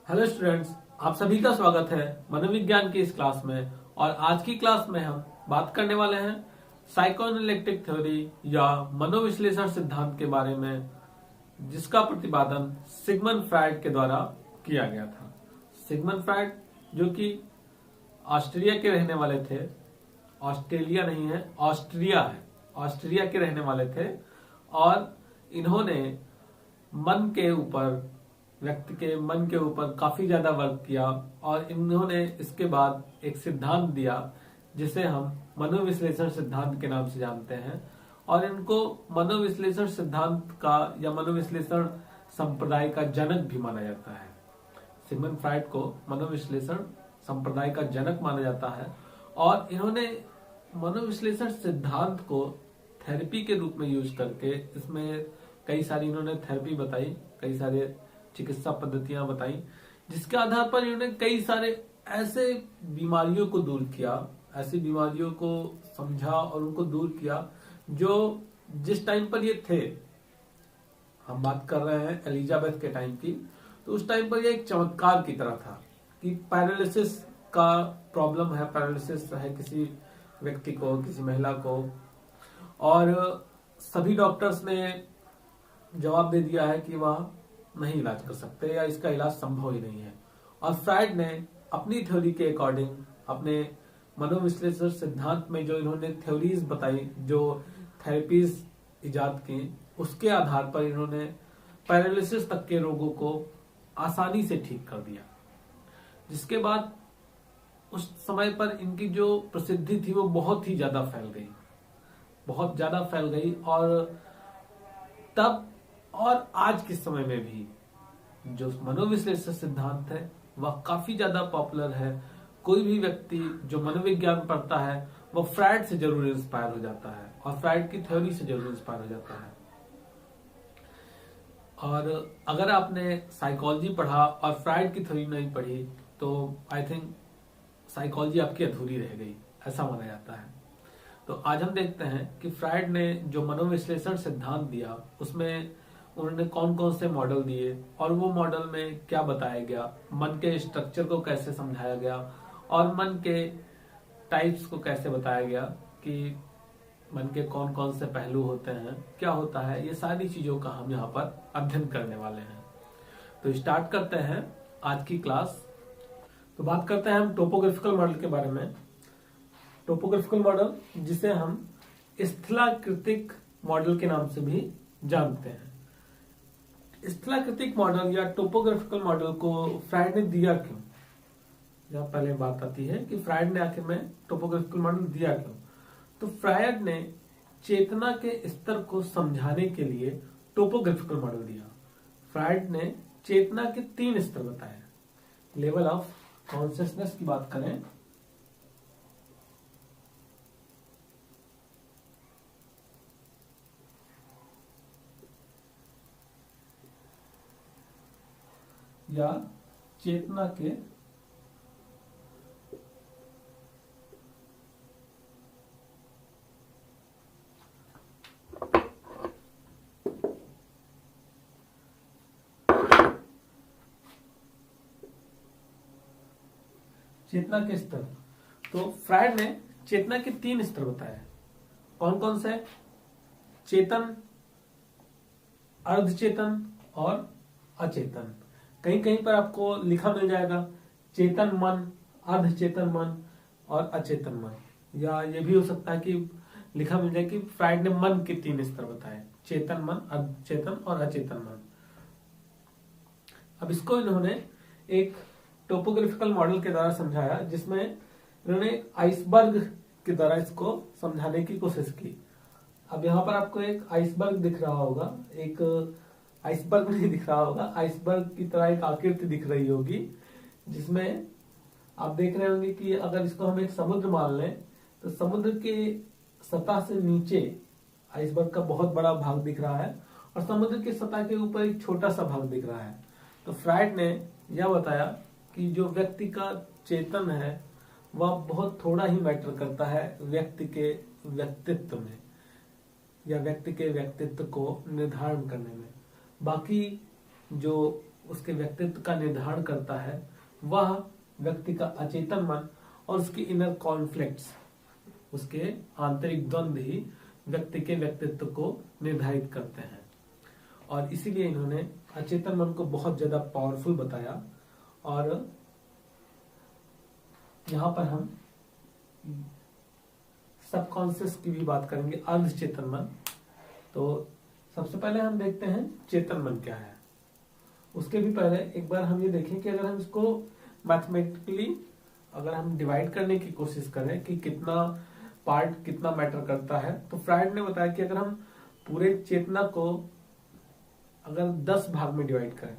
Hello students, आप सभी का स्वागत है मनोविज्ञान की इस क्लास में। और आज की क्लास में हम बात करने वाले हैं साइकोएनालिटिक थ्योरी या मनोविश्लेषण सिद्धांत के बारे में, जिसका प्रतिपादन सिगमंड फ्रायड के द्वारा किया गया था। सिगमंड फ्रायड जो कि ऑस्ट्रिया के रहने वाले थे, ऑस्ट्रेलिया नहीं है, ऑस्ट्रिया है, ऑस्ट्रिया के रहने वाले थे। और इन्होंने मन के ऊपर, व्यक्ति के मन के ऊपर काफी ज्यादा वर्क किया और इन्होंने इसके बाद एक सिद्धांत दिया जिसे हम मनोविश्लेषण सिद्धांत के नाम से जानते हैं। और इनको मनोविश्लेषण सिद्धांत का या मनोविश्लेषण संप्रदाय का जनक भी माना जाता है। सिगमंड फ्रायड को मनोविश्लेषण संप्रदाय का जनक माना जाता है और इन्होंने मनोविश्लेषण सिद्धांत को थेरेपी के रूप में यूज करके इसमें कई सारी इन्होंने थेरेपी बताई, कई सारे चिकित्सा पद्धतियां बताई, जिसके आधार पर इन्होंने कई सारे ऐसे बीमारियों को दूर किया, ऐसी बीमारियों को समझा और उनको दूर किया जो जिस टाइम पर ये थे, हम बात कर रहे हैं एलिजाबेथ के टाइम की, तो उस टाइम पर ये एक चमत्कार की तरह था कि पैरालिसिस का प्रॉब्लम है, पैरालिसिस है किसी व्यक्ति को, किसी महिला को, और सभी डॉक्टर्स ने जवाब दे दिया है कि वह नहीं इलाज कर सकते या इसका इलाज संभव ही नहीं है। और फ्रायड ने अपनी थ्योरी के अकॉर्डिंग, अपने मनोविश्लेषण सिद्धांत में जो इन्होंने थ्योरीज बताई, जो थेरेपीज इजाद की, उसके आधार पर इन्होंने पैरालिसिस तक के रोगों को आसानी से ठीक कर दिया। जिसके बाद उस समय पर इनकी जो प्रसिद्धि थी वो बहुत ही ज्यादा फैल गई, बहुत ज्यादा फैल गई। और तब और आज के समय में भी जो मनोविश्लेषण सिद्धांत है वह काफी ज्यादा पॉपुलर है। कोई भी व्यक्ति जो मनोविज्ञान पढ़ता है वह फ्रायड से जरूर इंस्पायर हो जाता है और फ्रायड की थ्योरी से जरूर इंस्पायर हो जाता है। और अगर आपने साइकोलॉजी पढ़ा और फ्रायड की थ्योरी नहीं पढ़ी तो आई थिंक साइकोलॉजी आपकी अधूरी रह गई, ऐसा माना जाता है। तो आज हम देखते हैं कि फ्रायड ने जो मनोविश्लेषण सिद्धांत दिया उसमें उन्होंने कौन कौन से मॉडल दिए और वो मॉडल में क्या बताया गया, मन के स्ट्रक्चर को कैसे समझाया गया और मन के टाइप्स को कैसे बताया गया कि मन के कौन कौन से पहलू होते हैं, क्या होता है, ये सारी चीजों का हम यहाँ पर अध्ययन करने वाले हैं। तो स्टार्ट करते हैं आज की क्लास। तो बात करते हैं हम टोपोग्राफिकल मॉडल के बारे में। टोपोग्राफिकल मॉडल, जिसे हम स्थलाकृतिक मॉडल के नाम से भी जानते हैं। स्थलाकृतिक मॉडल या टोपोग्राफिकल मॉडल को फ्रायड ने दिया क्यों? जब पहले बात आती है कि फ्रायड ने आखिर में टोपोग्राफिकल मॉडल दिया क्यों, तो फ्रायड ने चेतना के स्तर को समझाने के लिए टोपोग्राफिकल मॉडल दिया। फ्रायड ने चेतना के 3 स्तर बताए। लेवल ऑफ कॉन्शियसनेस की बात करें या चेतना के स्तर। तो फ्रायड ने चेतना के 3 स्तर बताए। कौन कौन से? चेतन, अर्धचेतन और अचेतन। कहीं कहीं पर आपको लिखा मिल जाएगा चेतन मन, अर्धचेतन मन और अचेतन मन, या ये भी हो सकता है कि लिखा मिल जाए कि फ्रायड ने मन के 3 स्तर बताए, चेतन मन, अर्धचेतन और अचेतन मन। अब इसको इन्होंने एक टोपोग्राफिकल मॉडल के द्वारा समझाया, जिसमें इन्होंने आइसबर्ग के द्वारा इसको समझाने की कोशिश की। अब यहाँ पर आपको एक आइसबर्ग दिख रहा होगा, एक आइसबर्ग नहीं दिख रहा होगा, आइसबर्ग की तरह एक आकृति दिख रही होगी, जिसमें आप देख रहे होंगे कि अगर इसको हम एक समुद्र मान लें तो समुद्र के सतह से नीचे आइसबर्ग का बहुत बड़ा भाग दिख रहा है और समुद्र की सतह के ऊपर एक छोटा सा भाग दिख रहा है। तो फ्रायड ने यह बताया कि जो व्यक्ति का चेतन है वह बहुत थोड़ा ही मैटर करता है व्यक्ति के व्यक्तित्व में या व्यक्ति के व्यक्तित्व को निर्धारण करने में। बाकी जो उसके व्यक्तित्व का निर्धारण करता है वह व्यक्ति का अचेतन मन और उसकी इनर कॉन्फ्लिक्ट्स, उसके आंतरिक द्वंद्व ही व्यक्ति के व्यक्तित्व को निर्धारित करते हैं। और इसीलिए इन्होंने अचेतन मन को बहुत ज्यादा पावरफुल बताया। और यहां पर हम सबकॉन्शियस की भी बात करेंगे, अर्धचेतन मन। तो सबसे पहले हम देखते हैं चेतन मन क्या है। उसके भी पहले एक बार हम ये देखें कि अगर हम इसको मैथमेटिकली अगर हम डिवाइड करने की कोशिश करें कि कितना पार्ट कितना मैटर करता है, तो फ्रायड ने बताया कि अगर हम पूरे चेतना को अगर 10 भाग में डिवाइड करें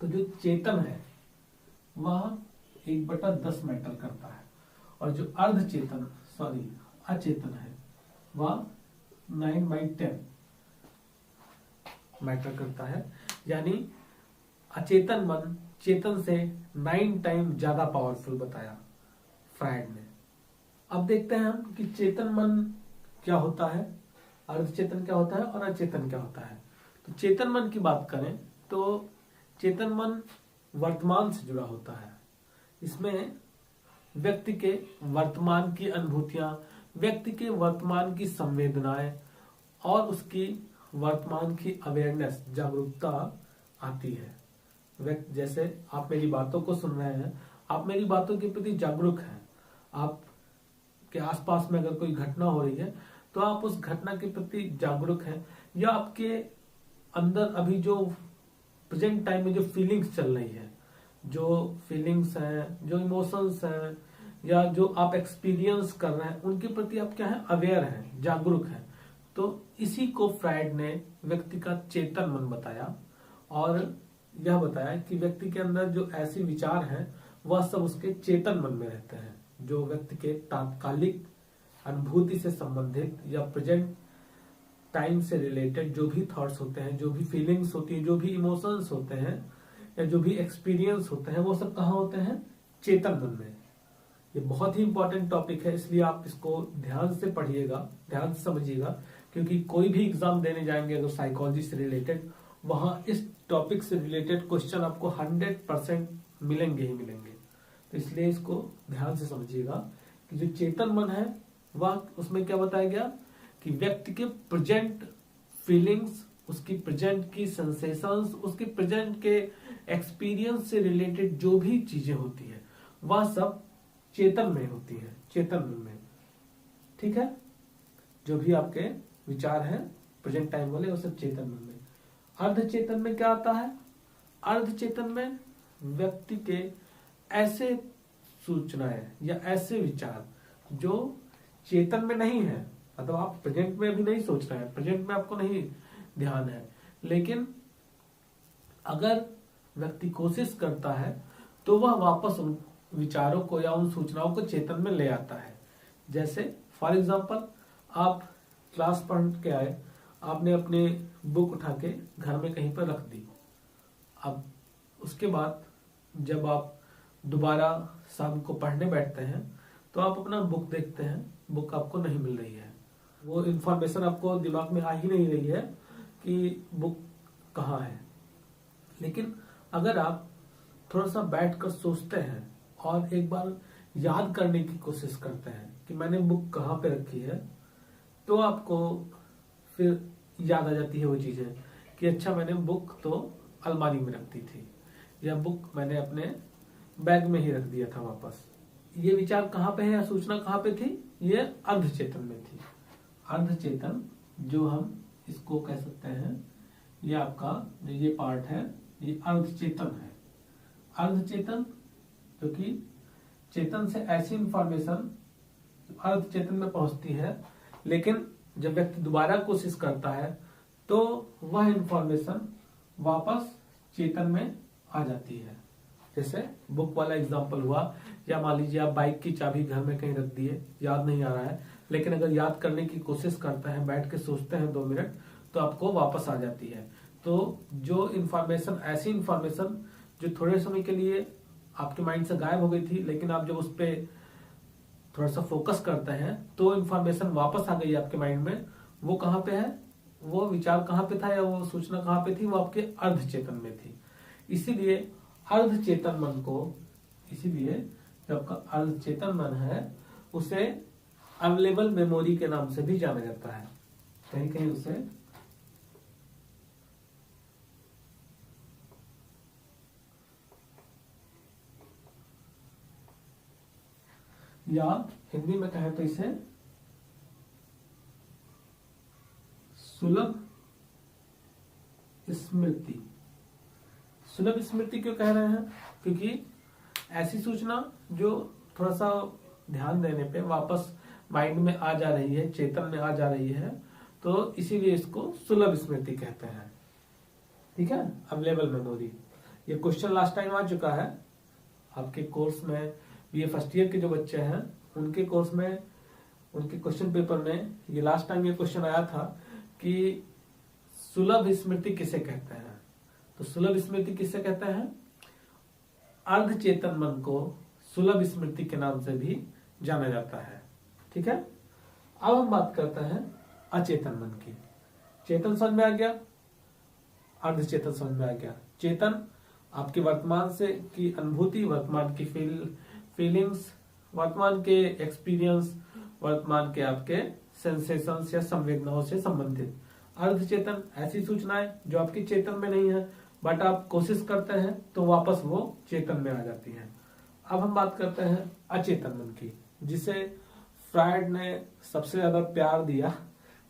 तो जो चेतन है वह 1/10 मैटर करता है, और जो अचेतन है वह 9/10 मैटर करता है। यानी अचेतन मन चेतन से 9 टाइम ज्यादा पावरफुल बताया फ्रायड ने। अब देखते हैं हम कि चेतन मन क्या होता है, अर्धचेतन क्या होता है और अचेतन क्या होता है। तो चेतन मन की बात करें तो चेतन मन वर्तमान से जुड़ा होता है। इसमें व्यक्ति के वर्तमान की अनुभूतियां, व्यक्ति के वर्तमान की संवेदनाएं और उसकी वर्तमान की अवेयरनेस, जागरूकता आती है। व्यक्ति, जैसे आप मेरी बातों को सुन रहे हैं, आप मेरी बातों के प्रति जागरूक हैं, आप के आसपास में अगर कोई घटना हो रही है तो आप उस घटना के प्रति जागरूक हैं, या आपके अंदर अभी जो प्रेजेंट टाइम में जो फीलिंग्स चल रही है, जो फीलिंग्स हैं, जो इमोशंस हैं, या जो आप एक्सपीरियंस कर रहे हैं, उनके प्रति आप क्या है, अवेयर हैं, जागरूक हैं। तो इसी को फ्रायड ने व्यक्ति का चेतन मन बताया, और यह बताया कि व्यक्ति के अंदर जो ऐसे विचार हैं वह सब उसके चेतन मन में रहते हैं, जो व्यक्ति के तात्कालिक अनुभूति से संबंधित या प्रेजेंट टाइम से रिलेटेड जो भी थॉट्स होते हैं, जो भी फीलिंग्स होती है, जो भी इमोशंस होते हैं, या जो भी एक्सपीरियंस होते हैं, वो सब कहाँ होते हैं, चेतन मन में। ये बहुत ही इंपॉर्टेंट टॉपिक है, इसलिए आप इसको ध्यान से पढ़िएगा, ध्यान से समझिएगा, क्योंकि कोई भी एग्जाम देने जाएंगे अगर साइकोलॉजी से रिलेटेड, वहां इस टॉपिक से रिलेटेड क्वेश्चन आपको 100% मिलेंगे ही मिलेंगे। तो इसलिए इसको ध्यान से समझिएगा कि जो चेतन मन है वह, उसमें क्या बताया गया कि व्यक्ति के प्रेजेंट फीलिंग्स, उसकी प्रेजेंट की सेंसेशंस, उसके प्रेजेंट के एक्सपीरियंस से रिलेटेड जो भी चीजें होती है वह सब चेतन में होती है, चेतन मन में। ठीक है, जो भी आपके विचार हैं प्रेजेंट टाइम वाले वो सब चेतन मन में। अर्धचेतन में क्या आता है, अर्धचेतन में व्यक्ति के ऐसे सूचनाएं या ऐसे विचार जो चेतन में नहीं है, मतलब आप प्रेजेंट में अभी नहीं सोच रहे हैं, प्रेजेंट में आपको नहीं ध्यान है, लेकिन अगर व्यक्ति कोशिश करता है तो वह वापस उन विचारों को या उन सूचनाओं को चेतन में ले आता है। जैसे फॉर एग्जांपल, आप क्लास पढ़ के आए, आपने अपने बुक उठा के घर में कहीं पर रख दी। अब उसके बाद जब आप दोबारा शाम को पढ़ने बैठते हैं तो आप अपना बुक देखते हैं, बुक आपको नहीं मिल रही है, वो इंफॉर्मेशन आपको दिमाग में आ ही नहीं रही है कि बुक कहाँ है। लेकिन अगर आप थोड़ा सा बैठकर सोचते हैं और एक बार याद करने की कोशिश करते हैं कि मैंने बुक कहाँ पे रखी है, तो आपको फिर याद आ जाती है वो चीजें कि अच्छा मैंने बुक तो अलमारी में रख दी थी, या बुक मैंने अपने बैग में ही रख दिया था वापस। ये विचार कहाँ पे है या सूचना कहाँ पे थी, ये अर्धचेतन में थी। अर्धचेतन जो हम इसको कह सकते हैं, ये आपका जो ये पार्ट है ये अर्धचेतन है। अर्धचेतन क्योंकि चेतन से ऐसी इंफॉर्मेशन अर्धचेतन में पहुंचती है, लेकिन जब व्यक्ति दोबारा कोशिश करता है तो वह इंफॉर्मेशन वापस चेतन में आ जाती है। जैसे बुक वाला एग्जांपल हुआ, या मान लीजिए आप बाइक की चाबी घर में कहीं रख दिए, याद नहीं आ रहा है, लेकिन अगर याद करने की कोशिश करते हैं, बैठ के सोचते हैं 2 मिनट, तो आपको वापस आ जाती है। तो जो इंफॉर्मेशन, ऐसी इंफॉर्मेशन जो थोड़े समय के लिए आपके माइंड से गायब हो गई थी, लेकिन आप जब उस पर थोड़ा सा फोकस करते हैं तो इंफॉर्मेशन वापस आ गई आपके माइंड में, वो कहाँ पे है, वो विचार कहाँ पे था या वो सूचना कहाँ पे थी, वो आपके अर्धचेतन में थी। इसीलिए अर्धचेतन मन को, इसीलिए जो आपका अर्धचेतन मन है उसे अवेलेबल मेमोरी के नाम से भी जाना जाता है। कहीं कहीं उसे या हिंदी में कहें तो इसे सुलभ स्मृति। सुलभ स्मृति क्यों कह रहे हैं? क्योंकि ऐसी सूचना जो थोड़ा सा ध्यान देने पे वापस माइंड में आ जा रही है, चेतन में आ जा रही है, तो इसीलिए इसको सुलभ स्मृति कहते हैं। ठीक है, अवेलेबल मेमोरी। ये क्वेश्चन लास्ट टाइम आ चुका है आपके कोर्स में। बीए फर्स्ट ईयर के जो बच्चे हैं उनके कोर्स में, उनके क्वेश्चन पेपर में ये लास्ट टाइम ये क्वेश्चन आया था कि सुलभ स्मृति किसे कहते हैं। तो सुलभ स्मृति किसे कहते हैं? अर्धचेतन मन को सुलभ स्मृति के नाम से भी जाना जाता है। ठीक है, अब हम बात करते हैं अचेतन मन की। चेतन समझ में आ गया, अर्धचेतन समझ में आ गया। चेतन आपकी वर्तमान से की अनुभूति, वर्तमान की फीलिंग्स, वर्तमान के एक्सपीरियंस, वर्तमान के आपके सेंसेशंस या संवेदनाओं से संबंधित। अर्धचेतन ऐसी सूचनाएं जो आपकी चेतन में नहीं है बट आप कोशिश करते हैं तो वापस वो चेतन में आ जाती हैं। अब हम बात करते हैं अचेतन मन की, जिसे फ्रायड ने सबसे ज्यादा प्यार दिया।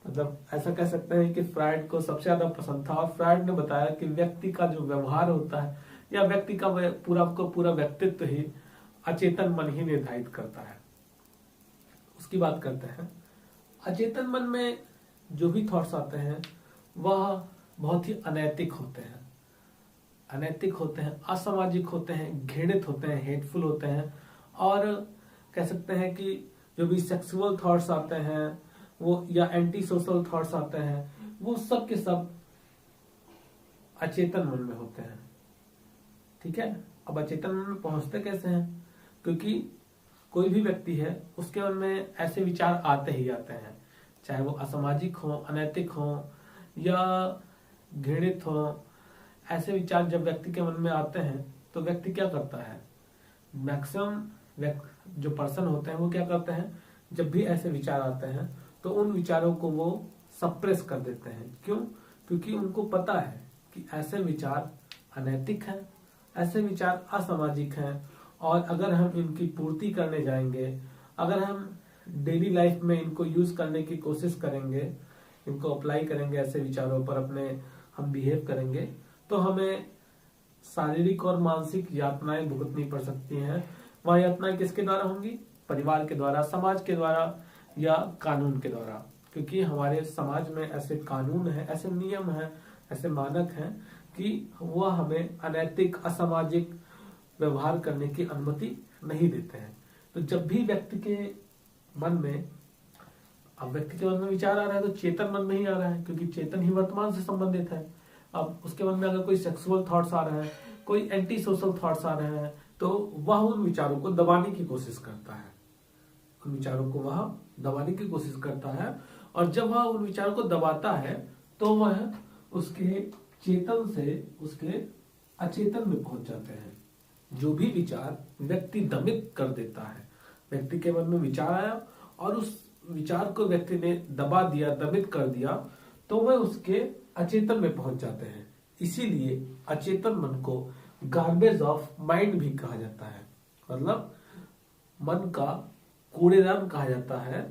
मतलब ऐसा कह सकते हैं कि फ्रायड को सबसे ज्यादा पसंद था और फ्रायड ने बताया कि व्यक्ति का जो व्यवहार होता है या व्यक्ति का पूरा व्यक्तित्व ही अचेतन मन ही निर्धारित करता है। उसकी बात करते हैं। अचेतन मन में जो भी थॉट्स आते हैं वह बहुत ही अनैतिक होते हैं, असामाजिक होते हैं, घृणित होते हैं, हेटफुल होते हैं। और कह सकते हैं कि जो भी सेक्सुअल थॉट्स आते हैं वो या एंटी सोशल थॉट्स आते हैं वो सब के सब अचेतन मन में होते हैं। ठीक है, अब अचेतन मन में पहुंचते कैसे हैं? क्योंकि कोई भी व्यक्ति है उसके मन में ऐसे विचार आते ही आते हैं, चाहे वो असामाजिक हो, अनैतिक हो या घृणित हो। ऐसे विचार जब व्यक्ति के मन में आते हैं तो व्यक्ति क्या करता है? मैक्सिमम जो पर्सन होते हैं वो क्या करते हैं, जब भी ऐसे विचार आते हैं तो उन विचारों को वो सप्रेस कर देते हैं। क्यों? क्योंकि उनको पता है कि ऐसे विचार अनैतिक हैं, ऐसे विचार असामाजिक हैं और अगर हम इनकी पूर्ति करने जाएंगे, अगर हम डेली लाइफ में इनको यूज करने की कोशिश करेंगे, इनको अप्लाई करेंगे, ऐसे विचारों पर अपने हम बिहेव करेंगे तो हमें शारीरिक और मानसिक यातनाएं भुगतनी पड़ सकती हैं। वह यातनाएं किसके द्वारा होंगी? परिवार के द्वारा, समाज के द्वारा या कानून के द्वारा। क्योंकि हमारे समाज में ऐसे कानून है, ऐसे नियम है, ऐसे मानक हैं कि वह हमें अनैतिक, असामाजिक व्यवहार करने की अनुमति नहीं देते हैं। तो जब भी व्यक्ति के मन में, अब व्यक्ति के मन में विचार आ रहा है तो चेतन मन में ही आ रहा है, क्योंकि चेतन ही वर्तमान से संबंधित है। अब उसके मन में अगर कोई सेक्सुअल थॉट्स आ रहे हैं, कोई एंटी सोशल थॉट्स आ रहे हैं, तो वह उन विचारों को दबाने की कोशिश करता है, उन विचारों को वह दबाने की कोशिश करता है। और जब वह उन विचारों को दबाता है तो वह उसके चेतन से उसके अचेतन में पहुंच जाते हैं। जो भी विचार व्यक्ति दमित कर देता है, व्यक्ति के मन में विचार आया और उस विचार को व्यक्ति ने दबा दिया, दमित कर दिया, तो वह उसके अचेतन में पहुंच जाते हैं। इसीलिए अचेतन मन को गार्बेज ऑफ माइंड भी कहा जाता है, मतलब मन का कूड़ेदान कहा जाता है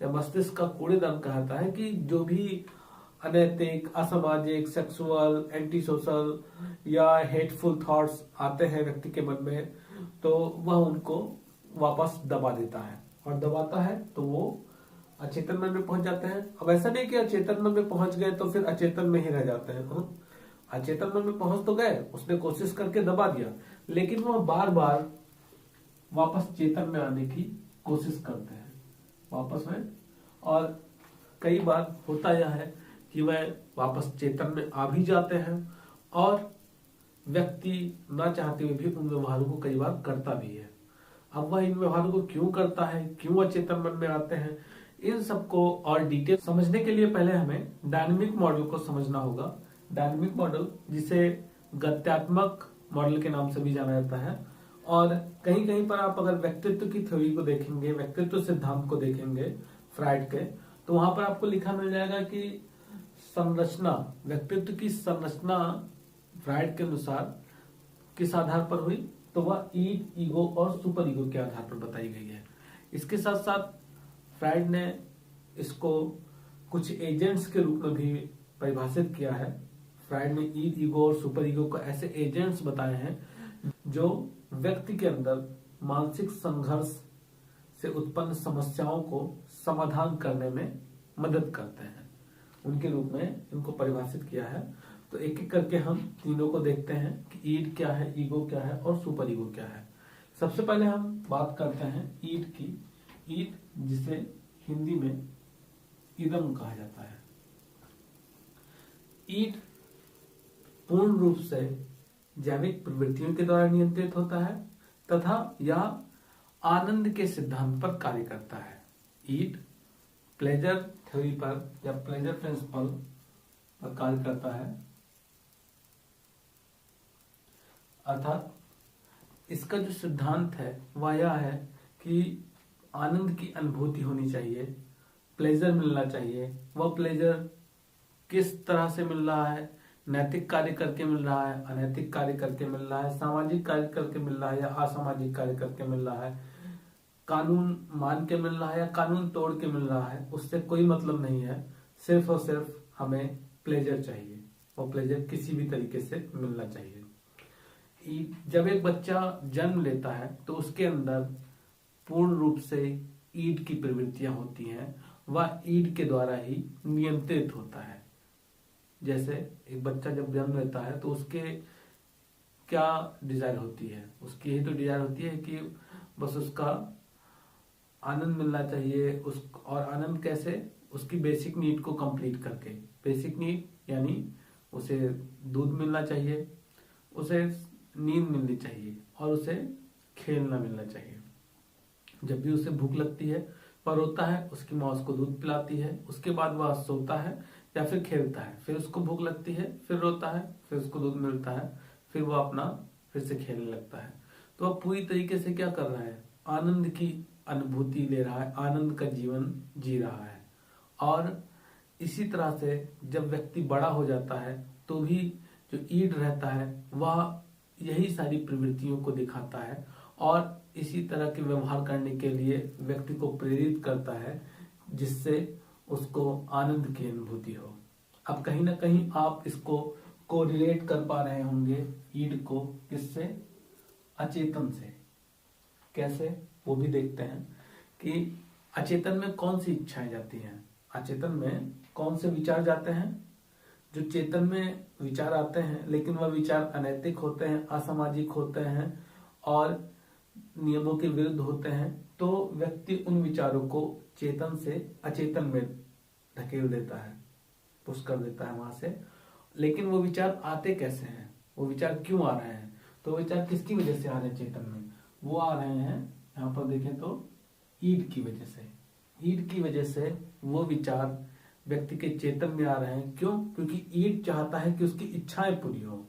या मस्तिष्क का कूड़ेदान कहा जाता है। कि जो भी अनैतिक, असामाजिक, सेक्सुअल, एंटी सोशल या हेटफुल थॉट्स आते हैं व्यक्ति के मन में तो वह उनको वापस दबा देता है, और दबाता है तो वो अचेतन मन में पहुंच जाते हैं। अब ऐसा नहीं कि अचेतन मन में पहुंच गए तो फिर अचेतन में ही रह जाते हैं। अचेतन मन में पहुंच तो गए, उसने कोशिश करके दबा दिया, लेकिन वह बार बार वापस चेतन में आने की कोशिश करते हैं वापस में। और कई बार होता यह है कि वह वापस चेतन में आ भी जाते हैं और व्यक्ति ना चाहते हुए भी उन व्यवहारों को कई बार करता भी है। अब वह इन व्यवहारों को क्यों करता है, क्यों अचेतन मन में आते हैं, इन सबको और डिटेल समझने के लिए पहले हमें डायनेमिक मॉडल को समझना होगा। डायनेमिक मॉडल, जिसे गत्यात्मक मॉडल के नाम से भी जाना जाता है। और कहीं कहीं पर आप अगर व्यक्तित्व की थ्योरी को देखेंगे, व्यक्तित्व सिद्धांत को देखेंगे फ्राइड के, तो वहां पर आपको लिखा मिल जाएगा कि संरचना, व्यक्तित्व की संरचना फ्राइड के अनुसार किस आधार पर हुई, तो वह ईड, ईगो और सुपर ईगो के आधार पर बताई गई है। इसके साथ साथ फ्राइड ने इसको कुछ एजेंट्स के रूप में भी परिभाषित किया है। फ्राइड ने ईड, ईगो और सुपर ईगो को ऐसे एजेंट्स बताए हैं जो व्यक्ति के अंदर मानसिक संघर्ष से उत्पन्न समस्याओं को समाधान करने में मदद करते हैं, उनके रूप में इनको परिभाषित किया है। तो एक एक करके हम तीनों को देखते हैं कि ईड क्या है, ईगो क्या है और सुपर ईगो क्या है। सबसे पहले हम बात करते हैं ईड की। ईड, जिसे हिंदी में इदम कहा जाता है। ईड पूर्ण रूप से जैविक प्रवृत्तियों के द्वारा नियंत्रित होता है तथा यह आनंद के सिद्धांत पर कार्य करता है। ईड प्लेजर थ्योरी पर या प्लेजर प्रिंसिपल पर कार्य करता है, अर्थात इसका जो सिद्धांत है वह यह है कि आनंद की अनुभूति होनी चाहिए, प्लेजर मिलना चाहिए। वह प्लेजर किस तरह से मिल रहा है, नैतिक कार्य करके मिल रहा है, अनैतिक कार्य करके मिल रहा है, सामाजिक कार्य करके मिल रहा है या असामाजिक कार्य करके मिल रहा है, कानून मान के मिल रहा है या कानून तोड़ के मिल रहा है, उससे कोई मतलब नहीं है। सिर्फ और सिर्फ हमें प्लेजर चाहिए, वो प्लेजर किसी भी तरीके से मिलना चाहिए। जब एक बच्चा जन्म लेता है तो उसके अंदर पूर्ण रूप से ईड की प्रवृत्तियां होती हैं, वह ईड के द्वारा ही नियंत्रित होता है। जैसे एक बच्चा जब जन्म लेता है तो उसके क्या डिजायर होती है, उसकी यही तो डिजायर होती है कि बस उसका आनंद मिलना चाहिए। और आनंद कैसे, उसकी बेसिक नीड को कंप्लीट करके। बेसिक नीड यानी उसे दूध मिलना चाहिए, उसे नींद मिलनी चाहिए और उसे खेलना मिलना चाहिए। जब भी उसे भूख लगती है पर रोता है, उसकी माँ उसको दूध पिलाती है, उसके बाद वह सोता है या फिर खेलता है, फिर उसको भूख लगती है, फिर रोता है, फिर उसको दूध मिलता है, फिर वह अपना फिर से खेलने लगता है। तो वह पूरी तरीके से क्या कर रहा है, आनंद की अनुभूति ले रहा है, आनंद का जीवन जी रहा है। और इसी तरह से जब व्यक्ति बड़ा हो जाता है तो भी जो ईड रहता है वह यही सारी प्रवृत्तियों को दिखाता है और इसी तरह के व्यवहार करने के लिए व्यक्ति को प्रेरित करता है, जिससे उसको आनंद की अनुभूति हो। अब कहीं ना कहीं आप इसको कोरिलेट कर पा रहे होंगे ईड को, किससे, अचेतन से। कैसे, वो भी देखते हैं कि अचेतन में कौन सी इच्छाएं जाती हैं, अचेतन में कौन से विचार जाते हैं। जो चेतन में विचार आते हैं लेकिन वह विचार अनैतिक होते हैं, असामाजिक होते हैं और नियमों के विरुद्ध होते हैं, तो व्यक्ति उन विचारों को चेतन से अचेतन में धकेल देता है, पुश कर देता है वहां से। लेकिन वो विचार आते कैसे हैं, वो विचार क्यों आ रहे हैं, तो विचार किसकी वजह से आ रहे हैं चेतन में, वो आ रहे हैं यहाँ पर देखें तो ईड की वजह से। ईड की वजह से वो विचार व्यक्ति के चेतन में आ रहे हैं। क्यों? क्योंकि ईड चाहता है कि उसकी इच्छाएं पूरी हो,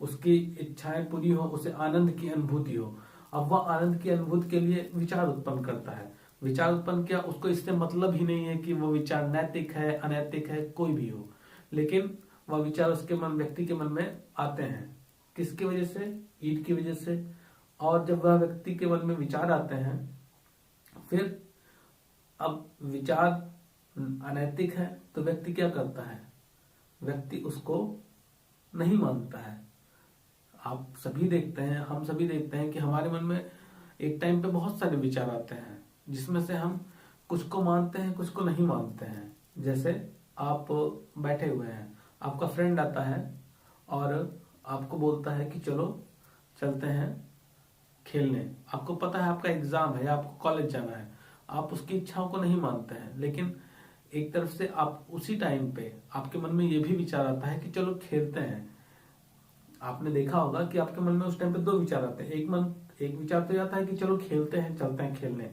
उसकी इच्छाएं पूरी हो, उसे आनंद की अनुभूति हो। अब वह आनंद की अनुभूति के लिए विचार उत्पन्न करता है। विचार उत्पन्न किया, उसको इससे मतलब ही नहीं है कि वो विचार नैतिक है, अनैतिक है, कोई भी हो, लेकिन वह विचार उसके मन, व्यक्ति के मन में आते हैं। किसकी वजह से? ईड की वजह से। और जब वह व्यक्ति के मन में विचार आते हैं, फिर अब विचार अनैतिक है तो व्यक्ति क्या करता है, व्यक्ति उसको नहीं मानता है। आप सभी देखते हैं, हम सभी देखते हैं कि हमारे मन में एक टाइम पे बहुत सारे विचार आते हैं, जिसमें से हम कुछ को मानते हैं, कुछ को नहीं मानते हैं। जैसे आप बैठे हुए हैं, आपका फ्रेंड आता है और आपको बोलता है कि चलो चलते हैं खेलने। आपको पता है आपका एग्जाम है या आपको कॉलेज जाना है, आप उसकी इच्छाओं को नहीं मानते हैं, लेकिन एक तरफ से आप उसी टाइम पे आपके मन में ये भी विचार आता है कि चलो खेलते हैं। आपने देखा होगा कि आपके मन में उस टाइम पे दो विचार आते हैं। एक विचार तो आता है कि चलो खेलते हैं, चलते हैं खेलने।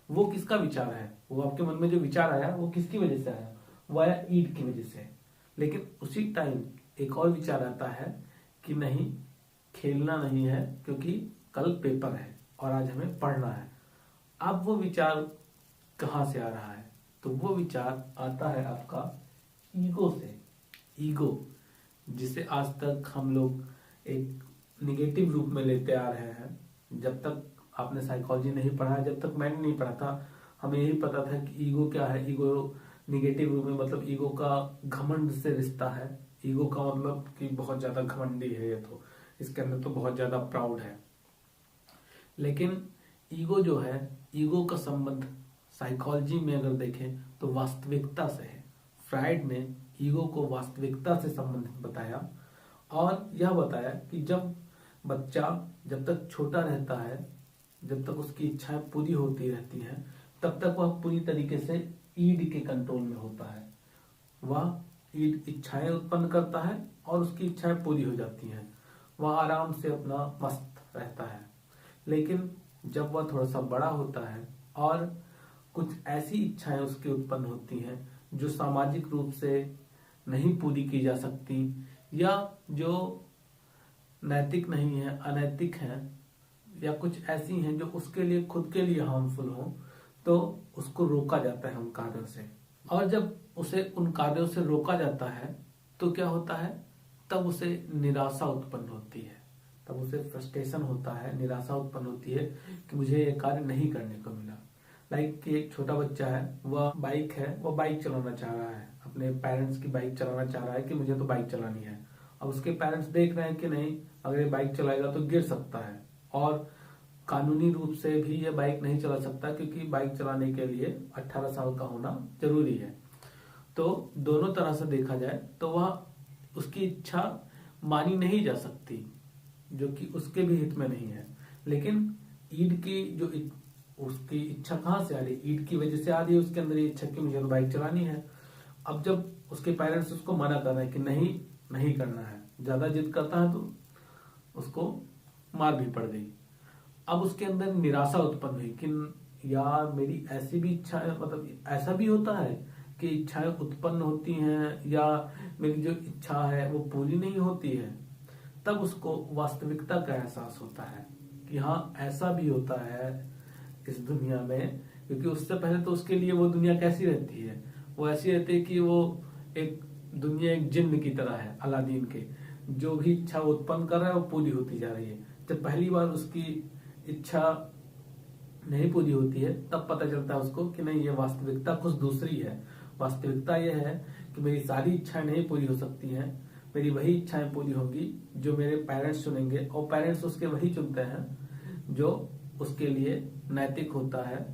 वो किसका विचार है? वो आपके मन में जो विचार आया वो किसकी वजह से आया? वो आया ईड की वजह से। लेकिन उसी टाइम एक और विचार आता है कि नहीं, खेलना नहीं है क्योंकि कल पेपर है और आज हमें पढ़ना है। अब वो विचार कहाँ से आ रहा है? तो वो विचार आता है आपका ईगो से। ईगो जिसे आज तक हम लोग एक निगेटिव रूप में लेते आ रहे हैं। जब तक आपने साइकोलॉजी नहीं पढ़ा, जब तक मैंने नहीं पढ़ा था, हमें यही पता था कि ईगो क्या है। ईगो निगेटिव रूप में मतलब ईगो का घमंड से रिश्ता है। ईगो का मतलब कि बहुत ज्यादा घमंडी है ये, तो इसके अंदर तो बहुत ज्यादा प्राउड है। लेकिन ईगो जो है, ईगो का संबंध साइकोलॉजी में अगर देखें तो वास्तविकता से है। फ्राइड ने ईगो को वास्तविकता से संबंधित बताया और यह बताया कि जब बच्चा जब तक छोटा रहता है, जब तक उसकी इच्छाएं पूरी होती रहती हैं, तब तक वह पूरी तरीके से ईड के कंट्रोल में होता है। वह ईड इच्छाएं उत्पन्न करता है और उसकी इच्छाएं पूरी हो जाती हैं। वह आराम से अपना मस्त रहता है। लेकिन जब वह थोड़ा सा बड़ा होता है और कुछ ऐसी इच्छाएं उसकी उत्पन्न होती हैं जो सामाजिक रूप से नहीं पूरी की जा सकती या जो नैतिक नहीं है, अनैतिक है, या कुछ ऐसी हैं जो उसके लिए खुद के लिए हार्मफुल हो, तो उसको रोका जाता है उन कार्यों से। और जब उसे उन कार्यों से रोका जाता है तो क्या होता है? तब उसे निराशा उत्पन्न होती है, तब उसे फ्रस्ट्रेशन होता है, निराशा उत्पन्न होती है कि मुझे ये कार्य नहीं करने को मिला। लाइक कि एक छोटा बच्चा है, वह बाइक है, वह बाइक चलाना चाह रहा है, अपने पेरेंट्स की बाइक चलाना चाह रहा है कि मुझे तो बाइक चलानी है। अब उसके पेरेंट्स देख रहे हैं कि नहीं, अगर ये बाइक चलाएगा तो गिर सकता है और कानूनी रूप से भी ये बाइक नहीं चला सकता क्योंकि बाइक चलाने के लिए 18 साल का होना जरूरी है। तो दोनों तरह से देखा जाए तो वह उसकी इच्छा मानी नहीं जा सकती, जो कि उसके भी हित में नहीं है। लेकिन ईड की जो उसकी इच्छा कहाँ से आ रही? ईड की वजह से आ रही है उसके अंदर ये इच्छा कि मुझे तो बाइक चलानी है। अब जब उसके पेरेंट्स उसको मना कर रहे हैं कि नहीं, नहीं करना है, ज्यादा जिद करता है तो उसको मार भी पड़ गई। अब उसके अंदर निराशा उत्पन्न हुई कि यार मेरी ऐसी भी इच्छा है, मतलब ऐसा भी होता है कि इच्छाएं उत्पन्न होती हैं या मेरी जो इच्छा है वो पूरी नहीं होती है। तब उसको वास्तविकता का एहसास होता है कि हाँ, ऐसा भी होता है इस दुनिया में। क्योंकि उससे पहले तो उसके लिए वो दुनिया कैसी रहती है? वो ऐसी रहती है कि वो एक दुनिया एक जिन्न की तरह है, अलादीन के। जो भी इच्छा उत्पन्न कर रहा है वो पूरी होती जा रही है। जब पहली बार उसकी इच्छा नहीं पूरी होती है तब पता चलता है उसको कि नहीं, ये वास्तविकता कुछ दूसरी है। वास्तविकता ये है कि मेरी सारी इच्छाएं नहीं पूरी हो सकती हैं, मेरी वही इच्छाएं पूरी होंगी जो मेरे पेरेंट्स चुनेंगे, और पेरेंट्स उसके वही चुनते हैं जो उसके लिए नैतिक होता है,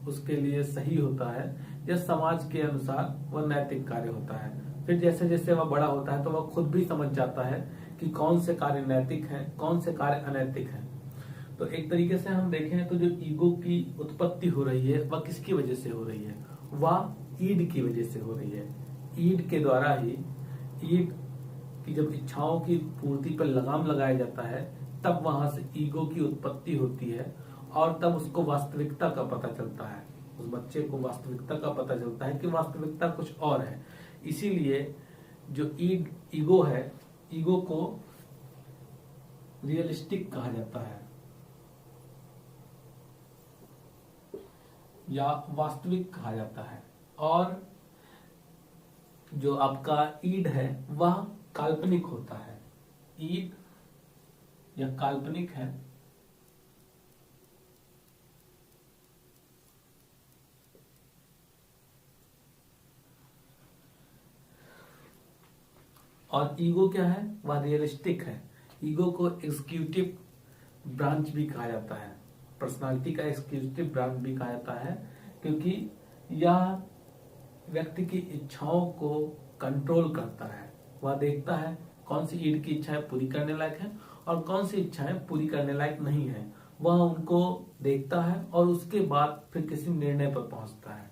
उसके लिए सही होता है, या समाज के अनुसार वह नैतिक कार्य होता है। फिर जैसे जैसे वह बड़ा होता है तो वह खुद भी समझ जाता है कि कौन से कार्य नैतिक हैं, कौन से कार्य अनैतिक हैं। तो एक तरीके से हम देखें तो जो ईगो की उत्पत्ति हो रही है वह किसकी वजह से हो रही है? वह ईड की वजह से हो रही है। ईड के द्वारा ही, ईड की जब इच्छाओं की पूर्ति पर लगाम लगाया जाता है तब वहां से ईगो की उत्पत्ति होती है और तब उसको वास्तविकता का पता चलता है। उस बच्चे को वास्तविकता का पता चलता है कि वास्तविकता कुछ और है। इसीलिए जो ईगो है, ईगो को रियलिस्टिक कहा जाता है या वास्तविक कहा जाता है। और जो आपका ईड है वह काल्पनिक होता है। ईड या काल्पनिक है और ईगो क्या है? वह रियलिस्टिक है। ईगो को एग्जीक्यूटिव ब्रांच भी कहा जाता है, पर्सनालिटी का एग्जीक्यूटिव ब्रांच भी कहा जाता है, क्योंकि यह व्यक्ति की इच्छाओं को कंट्रोल करता है। वह देखता है कौन सी ईड की इच्छाएं पूरी करने लायक है और कौन सी इच्छाएं पूरी करने लायक नहीं है। वह उनको देखता है और उसके बाद फिर किसी निर्णय पर पहुंचता है।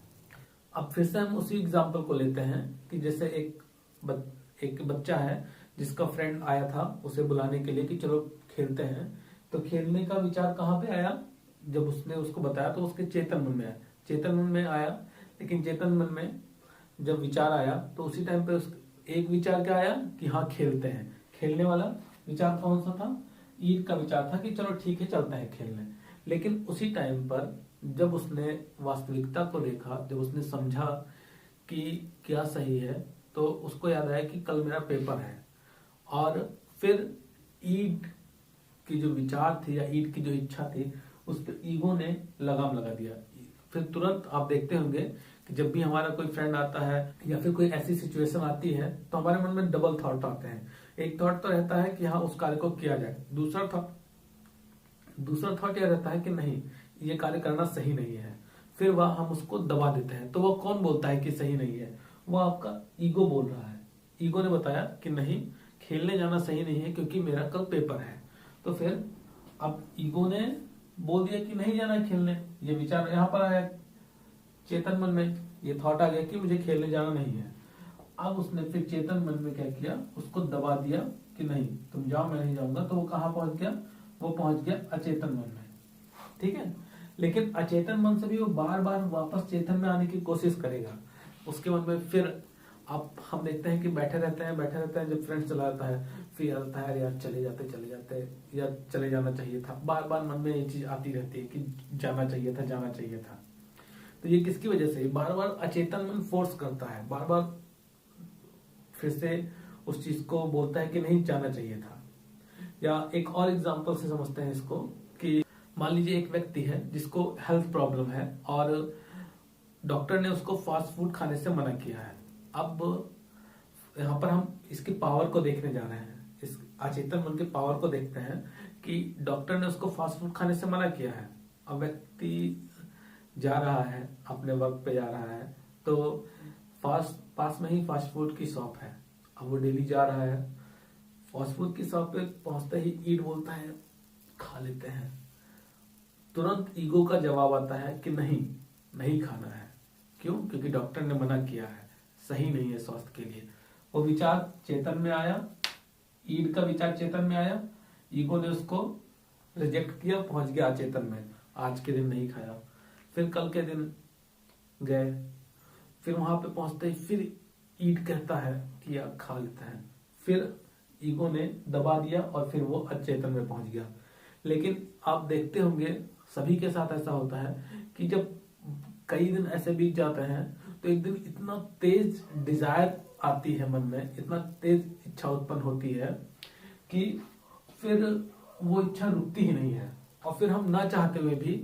अब फिर से हम उसी एग्जाम्पल को लेते हैं कि जैसे एक बच्चा है जिसका फ्रेंड आया था उसे बुलाने के लिए कि चलो खेलते हैं। तो खेलने का विचार कहाँ पे आया? जब उसने उसको बताया तो उसके चेतन मन में आया। चेतन मन में आया, लेकिन चेतन मन में जब विचार आया तो उसी टाइम पे उस एक विचार क्या आया कि हाँ खेलते हैं, खेलने वाला विचार कौन सा था? ईड का विचार था कि चलो ठीक है चलते हैं खेलने। लेकिन उसी टाइम पर जब उसने वास्तविकता को देखा, जब उसने समझा कि क्या सही है, तो उसको याद आया कि कल मेरा पेपर है। और फिर ईड की जो विचार थी या ईड की जो इच्छा थी, उस पर ईगो ने लगाम लगा दिया। फिर तुरंत आप देखते होंगे कि जब भी हमारा कोई फ्रेंड आता है या फिर कोई ऐसी सिचुएशन आती है तो हमारे मन में डबल थॉट आते हैं। एक थॉट तो रहता है कि हाँ उस कार्य को किया जाए, दूसरा थॉट यह रहता है कि नहीं ये कार्य करना सही नहीं है। फिर वह हम उसको दबा देते हैं। तो वह कौन बोलता है कि सही नहीं है? वो आपका ईगो बोल रहा है। ईगो ने बताया कि नहीं, खेलने जाना सही नहीं है क्योंकि मेरा कल पेपर है। तो फिर अब ईगो ने बोल दिया कि नहीं जाना खेलने। ये विचार यहाँ पर आया चेतन मन में, ये थॉट आ गया कि मुझे खेलने जाना नहीं है। अब उसने फिर चेतन मन में क्या किया, उसको दबा दिया कि नहीं तुम जाओ मैं नहीं जाऊंगा। तो वो कहाँ पहुंच गया? वो पहुंच गया अचेतन मन में। ठीक है, लेकिन अचेतन मन से भी वो बार बार वापस चेतन में आने की कोशिश करेगा। उसके मन में फिर अब हम देखते हैं कि बैठे रहते हैं, जब फ्रेंड चला जाता है फिर आता है यार चले जाते या चले जाना चाहिए था। बार बार मन में ये चीज आती रहती है कि जाना चाहिए था। तो ये किसकी वजह से? बार बार अचेतन मन फोर्स करता है, बार बार फिर से उस चीज को बोलता है कि नहीं जाना चाहिए था। या एक और एग्जांपल से समझते हैं इसको कि मान लीजिए एक व्यक्ति है जिसको हेल्थ प्रॉब्लम है और डॉक्टर ने उसको फास्ट फूड खाने से मना किया है। अब यहाँ पर हम इसकी पावर को देखने जा रहे हैं, इस अचेतन मन के पावर को देखते हैं कि डॉक्टर ने उसको फास्ट फूड खाने से मना किया है। अब व्यक्ति जा रहा है, अपने वर्क पे जा रहा है, तो पास में ही फास्ट फूड की शॉप है। अब वो डेली जा रहा है, फास्ट फूड की शॉप पे पहुंचते ही ईट बोलता है खा लेते हैं। तुरंत ईगो का जवाब आता है कि नहीं खाना है। क्यों? क्योंकि डॉक्टर ने मना किया है, सही नहीं है स्वास्थ्य के लिए। वो विचार चेतन में आया, ईड का विचार चेतन में आया, ईगो ने उसको रिजेक्ट किया, पहुंच गया अचेतन में। आज के दिन नहीं खाया, फिर कल के दिन गए, फिर वहां पे पहुंचते ही फिर ईड कहता है कि यार खा लेते हैं। फिर ईगो ने दबा दिया और फिर वो अचेतन में पहुंच गया। लेकिन आप देखते होंगे सभी के साथ ऐसा होता है कि जब कई दिन ऐसे बीत जाते हैं तो एक दिन इतना तेज डिजायर आती है मन में, इतना तेज इच्छा उत्पन्न होती है कि फिर वो इच्छा रुकती ही नहीं है और फिर हम ना चाहते हुए भी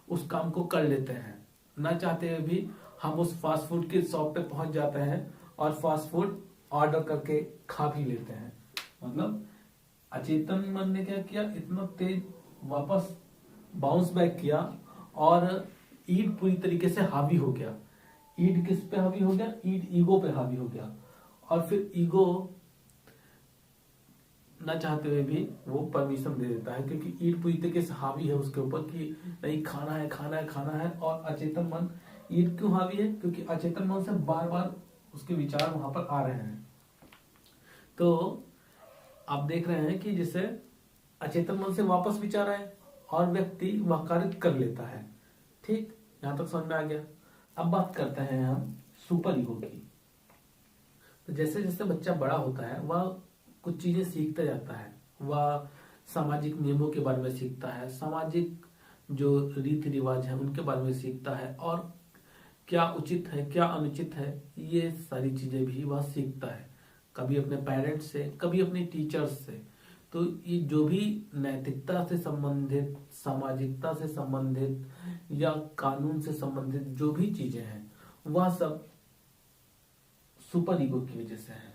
उस काम को कर लेते हैं। ना चाहते हुए भी हम उस फास्ट फूड की शॉप पे पहुंच जाते हैं और फास्ट फूड ऑर्डर करके खा भी लेते हैं। मतलब अचेतन मन ने क्या किया, इतना तेज वापस बाउंस बैक किया और ईड पूरी तरीके से हावी हो गया। ईड किस पे हावी हो गया? ईड ईगो पे हावी हो गया। और फिर ईगो ना चाहते हुए भी वो परमिशन दे देता है क्योंकि ईड पूरी तरीके से हावी है उसके ऊपर कि नहीं खाना है। और अचेतन मन, ईड क्यों हावी है? क्योंकि अचेतन मन से बार बार उसके विचार वहां पर आ रहे हैं। तो आप देख रहे हैं कि जैसे अचेतन मन से वापस विचार आए और व्यक्ति वह कार्य कर लेता है। ठीक, यहां तक समझ में आ गया। अब बात करते हैं हम सुपर ईगो की। तो जैसे जैसे बच्चा बड़ा होता है वह कुछ चीजें सीखता जाता है, वह सामाजिक नियमों के बारे में सीखता है, सामाजिक जो रीति रिवाज है उनके बारे में सीखता है और क्या उचित है क्या अनुचित है ये सारी चीजें भी वह सीखता है, कभी अपने पेरेंट्स से, कभी अपने टीचर्स से। तो ये जो भी नैतिकता से संबंधित, सामाजिकता से संबंधित या कानून से संबंधित जो भी चीजें हैं वह सब सुपर ईगो की वजह से है।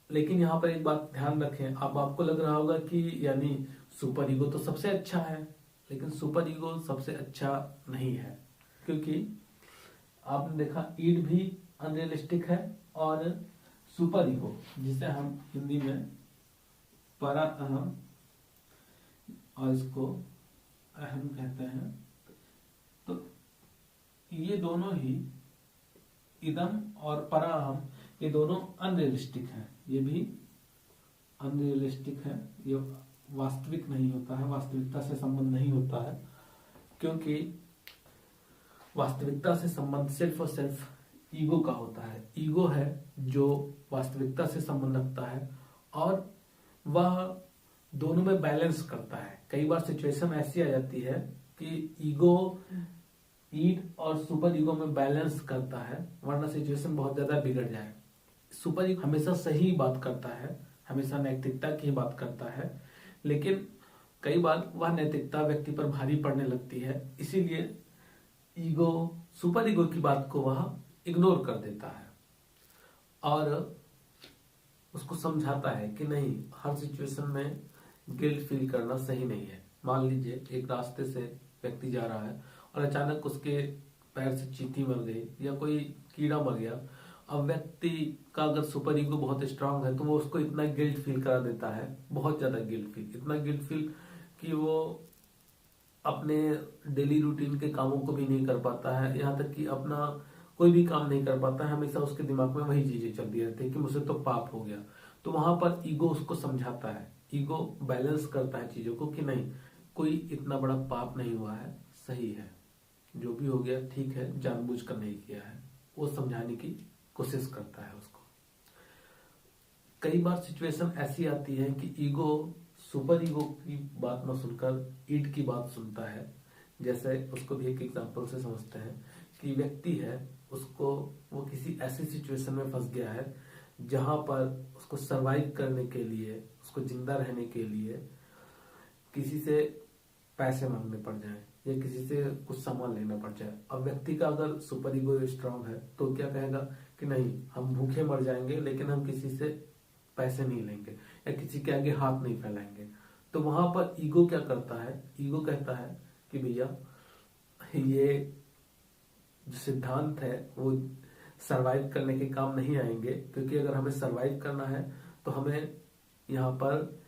लेकिन यहाँ पर एक बात ध्यान रखें, अब आपको लग रहा होगा कि यानी सुपर ईगो तो सबसे अच्छा है, लेकिन सुपर ईगो सबसे अच्छा नहीं है क्योंकि आपने देखा ईड भी अनरियलिस्टिक है और सुपर ईगो जिसे हम हिंदी में परा अहम और इसको अहम कहते हैं, तो ये दोनों ही इदम और परा अहम ये दोनों अनरियलिस्टिक हैं। ये भी अनरियलिस्टिक है, ये वास्तविक नहीं होता है, वास्तविकता से संबंध नहीं होता है क्योंकि वास्तविकता से संबंध सिर्फ और सिर्फ ईगो का होता है। ईगो है जो वास्तविकता से संबंध रखता है और वह दोनों में बैलेंस करता है। कई बार सिचुएशन ऐसी आ जाती है कि ईगो ईड और सुपर ईगो में बैलेंस करता है, वरना सिचुएशन बहुत ज्यादा बिगड़ जाए। सुपर ईगो हमेशा सही बात करता है, हमेशा नैतिकता की बात करता है, लेकिन कई बार वह नैतिकता व्यक्ति पर भारी पड़ने लगती है, इसीलिए ईगो सुपर ईगो की बात को वह इग्नोर कर देता है और उसको समझाता है कि नहीं, हर सिचुएशन में गिल्ट फील करना सही नहीं है। मान लीजिए एक रास्ते से व्यक्ति जा रहा है और अचानक उसके पैर से चींटी मर गई या कोई कीड़ा मर गया। अब व्यक्ति का अगर सुपर ईगो बहुत स्ट्रांग है तो वो उसको इतना गिल्ट फील करा देता है, बहुत ज्यादा गिल्ट फील, इतना गिल्ट फील कि वो अपने डेली रूटीन के कामों को भी नहीं कर पाता है, यहाँ तक कि अपना कोई भी काम नहीं कर पाता है। हमेशा उसके दिमाग में वही चीजें चलती रहती है कि मुझसे तो पाप हो गया। तो वहां पर ईगो उसको समझाता है, ईगो बैलेंस करता है चीजों को कि नहीं, कोई इतना बड़ा पाप नहीं हुआ है, सही है, जो भी हो गया ठीक है, जानबूझकर नहीं किया है। वो समझाने की कोशिश करता है उसको। कई बार सिचुएशन ऐसी आती है कि ईगो सुपर ईगो की बात न सुनकर ईड की बात सुनता है। जैसे उसको भी एक एग्जांपल से समझते हैं कि व्यक्ति है, उसको वो किसी ऐसी सिचुएशन में फंस गया है जहां पर उसको सरवाइव करने के लिए, उसको जिंदा रहने के लिए किसी से पैसे मांगने पड़ जाए या किसी से कुछ सामान लेना पड़ जाए। अब व्यक्ति का अगर सुपर ईगो स्ट्रांग है तो क्या कहेगा कि नहीं, हम भूखे मर जाएंगे लेकिन हम किसी से पैसे नहीं लेंगे या किसी के आगे हाथ नहीं फैलाएंगे। तो वहां पर ईगो क्या करता है, ईगो कहता है कि भैया ये जो सिद्धांत है वो सरवाइव करने के काम नहीं आएंगे, क्योंकि अगर हमें सरवाइव करना है तो हमें यहाँ पर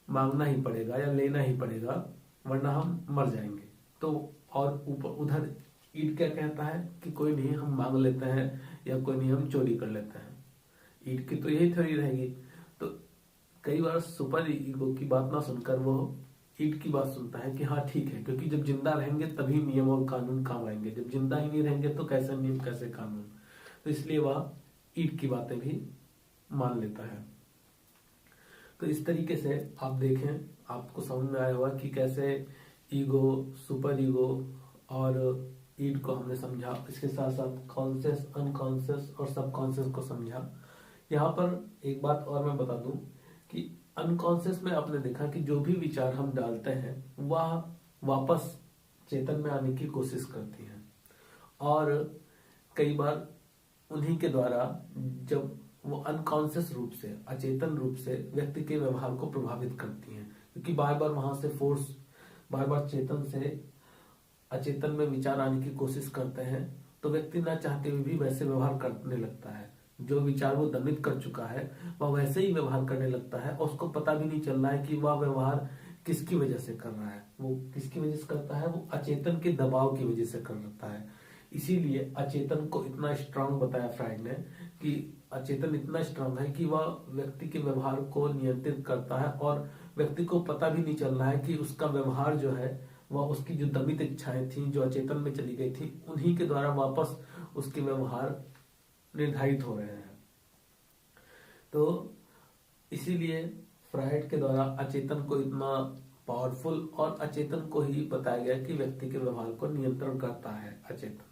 मांगना ही पड़ेगा या लेना ही पड़ेगा, वरना हम मर जाएंगे। तो और ऊपर उधर ईड क्या कहता है कि कोई नहीं, हम मांग लेते हैं या कोई नहीं, हम चोरी कर लेते हैं। ईड की तो यही थ्योरी रहेगी। तो कई बार सुपर ईगो की बात ना सुनकर वो ईड की बात सुनता है कि हाँ ठीक है, क्योंकि जब जिंदा रहेंगे तभी नियम और कानून काम आएंगे, जब जिंदा ही नहीं रहेंगे तो कैसे नियम कैसे कानून। तो इसलिए वह ईड की बातें भी मान लेता है। तो इस तरीके से आप देखें, आपको समझ में आया होगा कि कैसे ईगो, सुपर ईगो और ईड को हमने समझा। इसके साथ साथ कॉन्शियस, अनकॉन्शियस और सबकॉन्शियस को समझा। यहाँ पर एक बात और मैं बता दूं कि अनकॉन्शियस में आपने देखा कि जो भी विचार हम डालते हैं वह वापस चेतन में आने की कोशिश करती है, और कई बार उन्हीं के द्वारा जब वो अनकॉन्शियस रूप से, अचेतन रूप से व्यक्ति के व्यवहार को प्रभावित करती हैं, क्योंकि बार बार वहां से फोर्स, बार बार चेतन से अचेतन में विचार आने की कोशिश करते हैं, तो व्यक्ति ना चाहते हुए भी वैसे व्यवहार करने लगता है। जो विचार वो दमित कर चुका है वह वैसे ही व्यवहार करने लगता है, और उसको पता भी नहीं चल रहा है कि वह व्यवहार किसकी वजह से कर रहा है। वो किसकी वजह से करता है, वो अचेतन के दबाव की वजह से करता है। इसीलिए अचेतन को इतना स्ट्रांग बताया फ्राइड ने कि अचेतन इतना स्ट्रांग है कि वह व्यक्ति के व्यवहार को नियंत्रित करता है, और व्यक्ति को पता भी नहीं चल रहा है कि उसका व्यवहार जो है वह उसकी जो दमित इच्छाएं थी, जो अचेतन में चली गई थी, उन्हीं के द्वारा वापस उसके व्यवहार निर्धारित हो रहे हैं। तो इसीलिए फ्राइड के द्वारा अचेतन को इतना पावरफुल और अचेतन को ही बताया गया कि व्यक्ति के व्यवहार को नियंत्रण करता है अचेतन।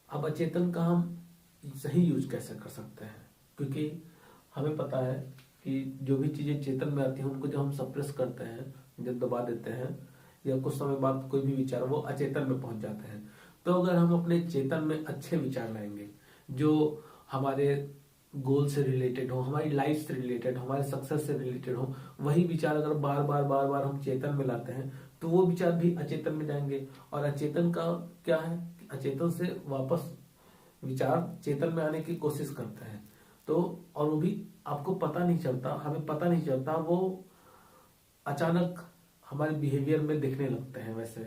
अब अचेतन का हम सही यूज कैसे कर सकते हैं, क्योंकि हमें पता है कि जो भी चीजें चेतन में आती हैं उनको जब हम सप्रेस करते हैं, जब दबा देते हैं, या कुछ समय बाद कोई भी विचार वो अचेतन में पहुंच जाते हैं। तो अगर हम अपने चेतन में अच्छे विचार लाएंगे जो हमारे गोल से रिलेटेड हो, हमारी लाइफ से रिलेटेड, हमारे सक्सेस से रिलेटेड हो, वही विचार अगर बार बार हम चेतन में लाते हैं तो वो विचार भी अचेतन में जाएंगे। और अचेतन का क्या है, अचेतन से वापस विचार चेतन में आने की कोशिश करते हैं। तो और वो भी आपको पता नहीं चलता, हमें पता नहीं चलता, वो अचानक हमारे बिहेवियर में दिखने लगते हैं वैसे।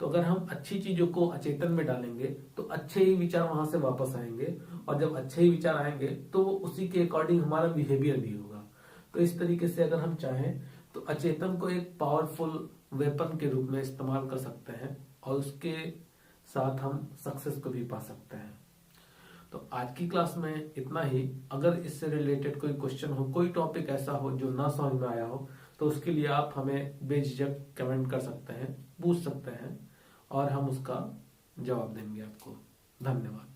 तो अगर हम अच्छी चीजों को अचेतन में डालेंगे तो अच्छे ही विचार वहां से वापस आएंगे, और जब अच्छे ही विचार आएंगे तो उसी के अकॉर्डिंग हमारा बिहेवियर भी होगा। तो इस तरीके से अगर हम चाहें तो अचेतन को एक पावरफुल वेपन के रूप में इस्तेमाल कर सकते हैं, और उसके साथ हम सक्सेस को भी पा सकते हैं। तो आज की क्लास में इतना ही। अगर इससे रिलेटेड कोई क्वेश्चन हो, कोई टॉपिक ऐसा हो जो ना समझ में आया हो, तो उसके लिए आप हमें बेझिझक कमेंट कर सकते हैं, पूछ सकते हैं और हम उसका जवाब देंगे आपको। धन्यवाद।